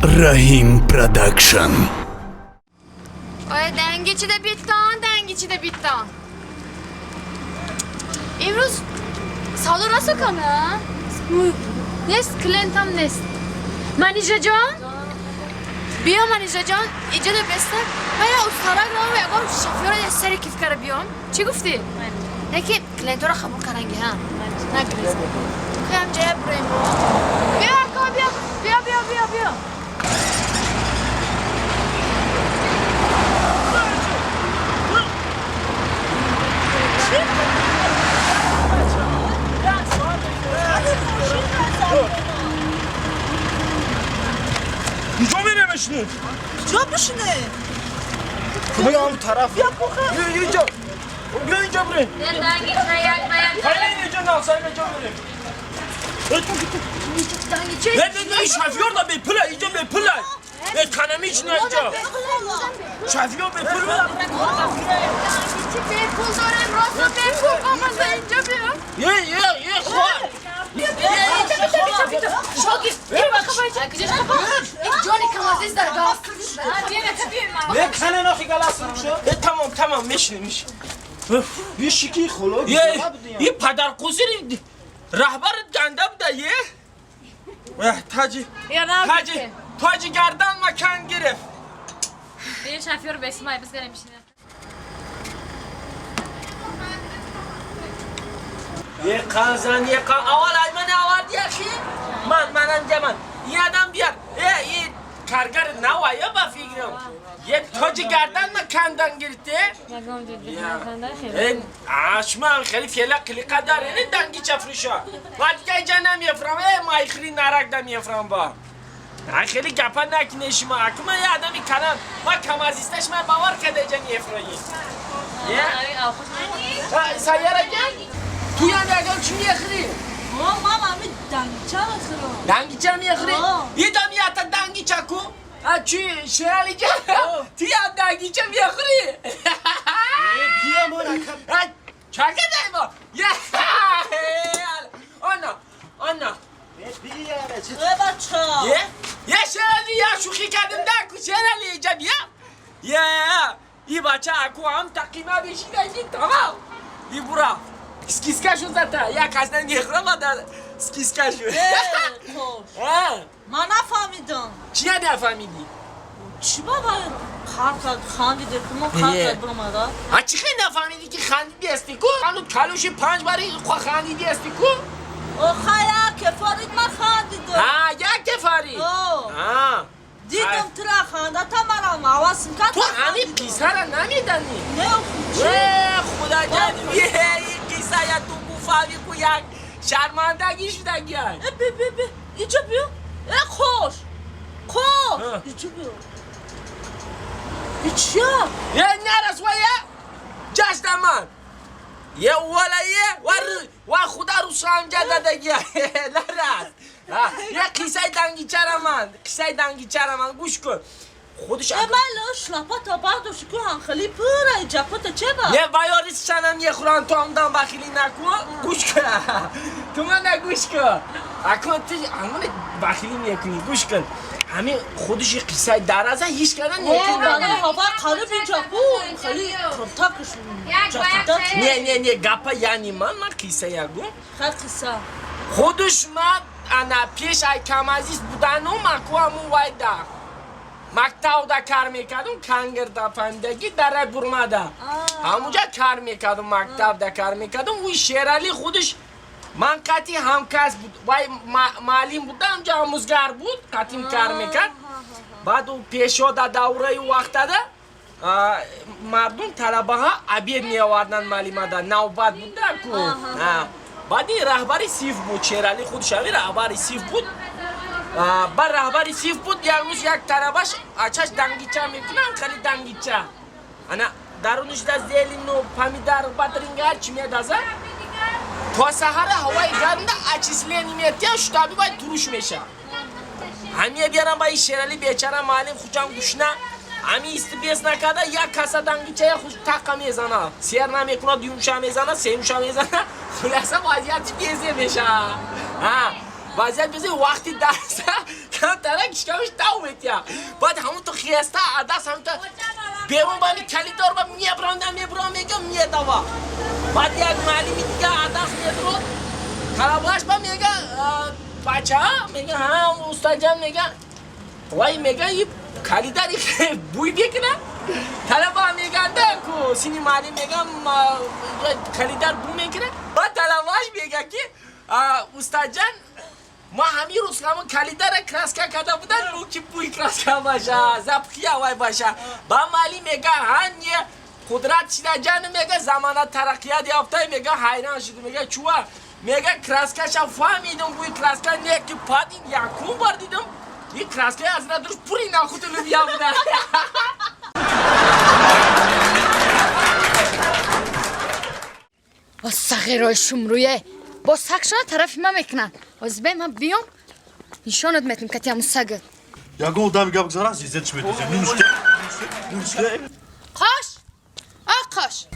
Rahim Production. Oy dengichida bitton. Imroz savdo rost کنه. نیست کلنتم نیست. منیژه جان؟ بیا منیژه جان اینجا ده بسته. باید استارک رو بگم شفیار یه سری کیف کرده بیام. چی گفتی؟ نه که کلنتو رو قبول کننگی ها. نه گریز. خیام جای بریم رو. بیا اکا بیا. اینجا میره بشینه کجا بشینه؟ بیا اون طرف بیا اینجا بره خیلی اینجا ناسایی اینجا بره نه شفیار دا بپله اینجا بپله کنمیش نه اینجا شفیار بپله چی بیرپول دارم راست رو بیرپول کامازه اینجا بیا یه خواه شاگرد این بخواه کجاش بخواه این جانی کامازیز داره نه کنه ناخی گلاس شد تمام میشنه یه شکی خلو یه پدر قصیری رهبر گنده بوده یه تاجی گردن مکان گرفت بیا شفیار به اسمای بس گرم میشینه یه قازن اول من آوردی اخی منم جمن این آدم بیار یه کارگر نوایه با فکرم یه تاج گردن مکندن گرفته آشمان خیلی فعلا کلیقه داره این دنگی چفرشا وقتی که اینجا نمیفرم مای خیلی نرک نمیفرم با خیلی گپا نکنه شما اکما یه آدمی کنم ما کمازیستش من باور کرده اینجا میفرایی سیاره گل توی اندرگاه چی میخری؟ ماما همین دنگچه بخورم دنگیچه میخری؟ یه دمی حتی دنگیچه کو؟ چی؟ شرالی که؟ توی دنگیچه میخری؟ بیا ما رکب چکه داری با؟ آنا بیا بچه یه شرالی یا شوخی کردم دکو شرالی اینجا بیا یه بچه اکو هم تقیمه بشیده این تمام یه برا سکیسکشو زده یک از نمیخورم در سکیسکشو من نفهمیدم چی نفهمیدی؟ چی بابا خاندیده که ما خاندید برمادا چی خیلی نفهمیدی که خندیدی استی کو؟ هنو کلوشی 5 باری خواه خندیدی استی کو؟ خیلی کفارید من خاندیده یک کفاری دیدم تو را خانده تا مرا مواسم که تو همین قیصه را نمیدنی؟ نه خدا جان یه قیصه یا تو بوفاوی کو یک شرمندگی شده گیای بی اینجا بیا خوش اینجا بیا ایچیا یه نرس و یه جشت من یه ولایه و خدا رو سانجا داده گیای نرس یه قیصه دنگی چرا من گوش کن خودش اما شلاپا تا بعدش که خیلی پره جپتا چه با یه ویاریس چنم یه خوران تو همدن بخیلی نکن گوش کن تو من نگوش کن اکن تو همون بخیلی میکنی گوش کن همین خودش قصه در ازه هیچ کردن بله هوا قلب اینجا بود خیلی کمتاکشون نه گپا یعنی من قصه یکم خیلی قصه خودش من انا پیش ای کمازیست بودن و مکو همون وایده مکتاو دا کار میکردم کنگر دا پندگی در برماده همونجا کار میکردم مکتاب دا کار میکردم وی شیرالی خودش من قطعی همکس بود وای معلم بودم همونجا آموزگار بود قطعیم کار میکرد بعد او پیشو دا دوره وقت ده مردم طلبه ها عبید میآوردن معلمه دا نوبت بود کو بعدی رهبری سیف بود شیرالی خودش همی رهبری سیف بود بر رهبری سیف بود یک روز یک طلبش اچش دنگیچه میکنن خیلی دنگیچه انا درونش دا زیلین و پمیدر بطرینگ هرچی میاد ازه تا سهر هوای گرم دا اچیس لینی میتیه شتابی باید تروش میشه همیه بیارم با این شیرالی بیچاره معلم خوشم گوشنه همی استبیس نکرده یک کسا دنگیچه خوش تقا میزنه سیر نمیکنه دیومشا میزنه سیمشا میزنه خلاصه وضعیت بیزه میشه وضعیت بیزه وقتی درسه هم ترکش کمش داوت یا بعد همون تو خیسته عدس همون تو بیرون بانی کلی دار با میبرم میگم میدوا بعد یک معلمی دیگه عدس میبرم کلاباش با میگه بچه ها میگه ها استاد جان میگه وای میگه این کلی داری که بوی بکنه طلبا میگن ده کو سینی مالی میگم کلی دار بو میکنه بعد طلباش میگه که استاد جان ما همین روز همون کلیده را کراسکا کرده بودن او که بوی کراسکا باشه زبخی هوای باشه با مالی میگه هنی قدرت شده جان میگه زمانت ترقیات یافته میگه حیران شده میگه چوه میگه کراسکا فهمیدم بوی کراسکا نه که پادین یکون بار دیدم این کراسکا از ندارش پوری ناخود لوبیا بوده با سخیرای شمرویه با سخشان طرف ما میکنن از به من بیام نشانت میتونم که تیامو سگت یاگون دام گاب گذارا زیزت شمید نوشته قاش آقاش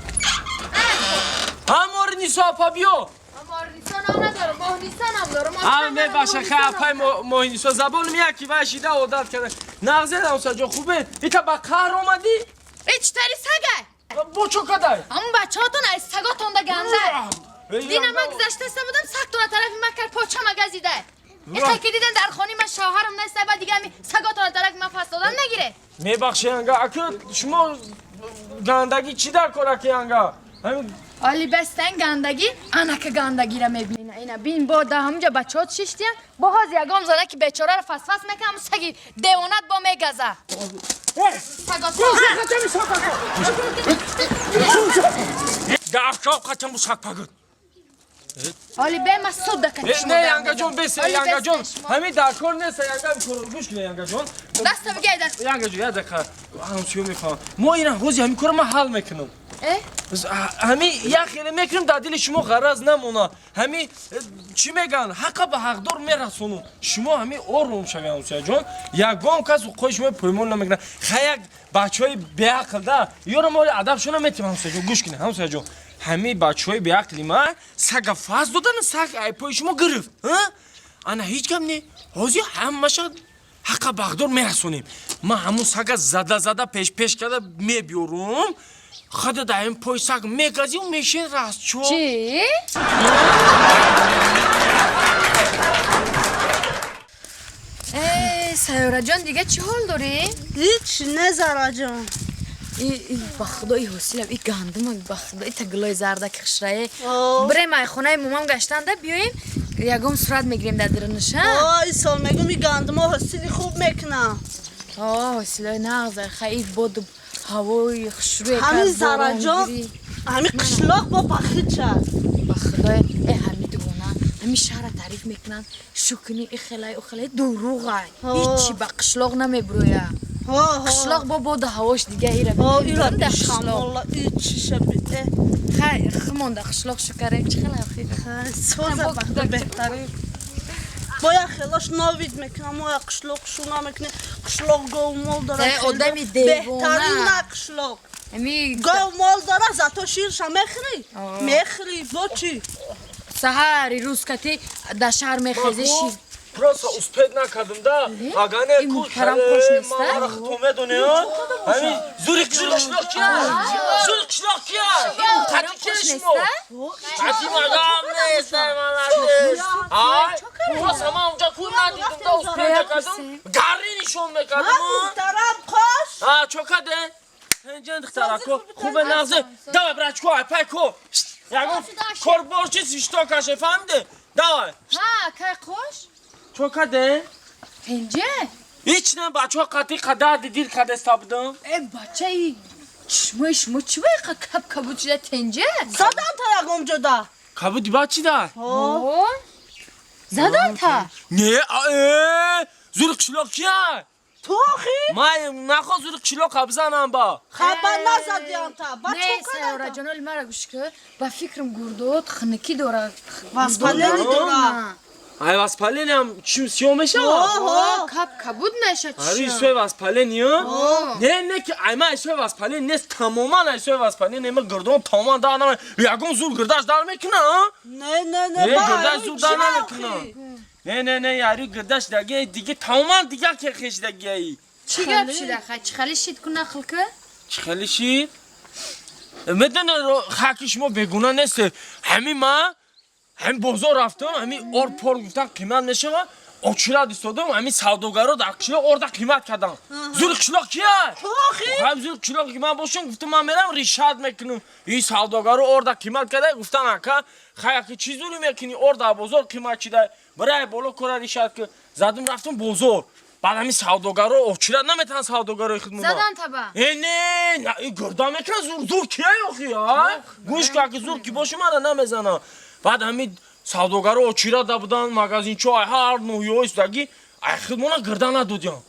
همور نیسا پا بیو امار نیسان ندارم ماه نیسان هم دارم همه باشه خیلی پای موهینیسا زبان میاکی باشیده عادت کرده نغزه دمسا جا خوبه ایتا با کار اومدی؟ ایچ تری سگه با چو کدای؟ همون بچه هاتون از سگاتون ده گنده دینا من گذشته سه بودم سگتون طرف ما کرد پاچه ما گزیده ایتا که دیدن در خانی من شوهرم نسته بعد دیگه همی سگاتون طرف من فست دادن نگیره میبخشی انگا اکر شما گندگی چی در کرکی انگا؟ حالی بستن گندگی انک گندگی را میبینه اینا بین با ده همونجا بچه ها چشتیم با هاز یگام زنه که بیچاره را فس میکنم سگی دیوانت با میگزه گفت قطعا بو سگ پاگد حالی به ما سود دکتش نه ینگا جون بسه ینگا جون همین در کار نیست ینگا میکنم گوش کنه ینگا جون دست بگیدن ینگا جون یه دقیقه همسیو میفهم ما اینا روزی همین کار ما حل میکنم همین یه خیلی میکنم در دل شما غرض نمونه همین چی میگن حقا به حقدار میرسونم شما همین آروم شوی همسیو جون یگان کس خود شما پیمان نمیکنه خیلی بچه های بیعقل ده یارو ما ادبشون نمیتونم همسیو جون گوش کنه همسیو جون همین بچه های بیعقلی ما سگ فاز دادن سگ ای پای شما گرفت انا هیچ کم نه حاضی همه شد حقا به حقدار میرسونیم ما همون سگ زده پیش کرده میبیارم خدا دایم پای سگ میگازی و میشین راست چو چی؟ سیاره جان دیگه چی حال داری؟ هیچ نه زارا جان ای بخدای حوصله ای گندم بخدای تگلای زردک خشرایه بریم ای خونه مومام گشتن ده بیاییم یگم صورت میگیریم در درنش ها این سال میگم این گندم ها حسیلی خوب میکنم حوصله نغزه خیلی بود هوای خشروی همین زارا جان همین قشلاق با پخید شد بخدای ای همین دونه همین شهر تعریف میکنن شکنی ای خیلی دروغه هیچی با قشلاق نمیبرویه قشلاق با بود هواش دیگه ایره ایره بیشم والله این چی شبیده خیلی خمونده قشلاق شکره چی خیلی سوزه بخدا بهتره باید خیلاش ناوید میکنم باید قشلاق شونا میکنه قشلاق گو مال داره آدمی دیوانه بهترین قشلاق گو مال داره زتا شیرش هم میخری با چی؟ سهری روز کتی در شهر میخیزه شیر پراسا اسپید نکردم ده اگانه این محترم خوش نیسته؟ ما خطومه دونه همین زوری قشلاق کیا زوری قشلاق کیا محترم خوش نیسته؟ حتی مگم نیسته پراسا ما اونجا کور ندیدم ده اسپید نکردم گری نشون میکردم محترم خوش چوکاده هنجان دخترا کو خوبه نازه داوی برای کو پای کو یگو کار برچی سیشتا کشه فهمده داوی ها که خوش؟ چوکاده پنجه؟ هیچ نه بچه ها قطعی قدر دیدید قدر استابدم ای بچه ای شما چی باید کبود شده تنجه؟ زدن تا یکم جدا کبودی بچی ده زدن تا؟ نه زور قشلاق کیه تو آخی؟ ما نخوا زور قشلاق بزنم با خبر نزدیم تا نه سیاره جانال مرا گوش که با فکرم گردود خنکی داره واسپالنی داره ای واسپالنی هم چیم سیومشه کبود نشه چی؟ آره ایسوی واسپالنی ها؟ نه که ایما ایسوی واسپالنی نیست تماما ایسوی واسپالنی نیمه گردون تماما در نمه یکم زور گردش در میکنه نه گردش زور در نمیکنه نه یاری گردش دیگه تمام دیگه که خش دیگه ای چی گپ شده خا چی خالی شید کنه خلکه چی خیلی شید میدونه خاکش ما بگونه نیست همین ما هم بازار رفتم همین اور پر گفتن قیمت میشه اوچیرا دیستودم همین سوداگرا در قشلاق orada قیمت کردن زور قشلاق کیه هم زور قشلاق که من باشم گفتم من میرم ریشاد میکنم این سوداگرا orada قیمت کرده گفتن اکا خیلی چی زوری میکنی orada بازار قیمت چیده برای بالا کار ریشاد که زدم رفتم بازار بعد همین سوداگرا اوچیرا نمیتونن سوداگرا خدمت زدن تبا نه گردم میکنه زور کیه یخی ها گوش که زور کی باشه من نمیزنه بعد همین سوداگرا اوچیرا دا بودن مغازینچو هر نوعی استگی خدمونا گردن ندادیم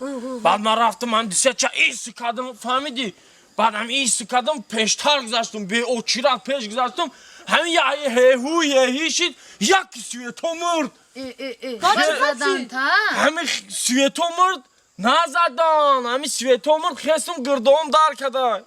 بعد من رفتم من دیسه چه ایست کردم فهمیدی بعد هم ایست کردم پیشتر گذاشتم به اوچیرا پیش گذاشتم همین یه هیهو شید یکی سویتو مرد زدن تا همین سویتو مرد نزدن همین سویتو مرد خستم گردم در کردن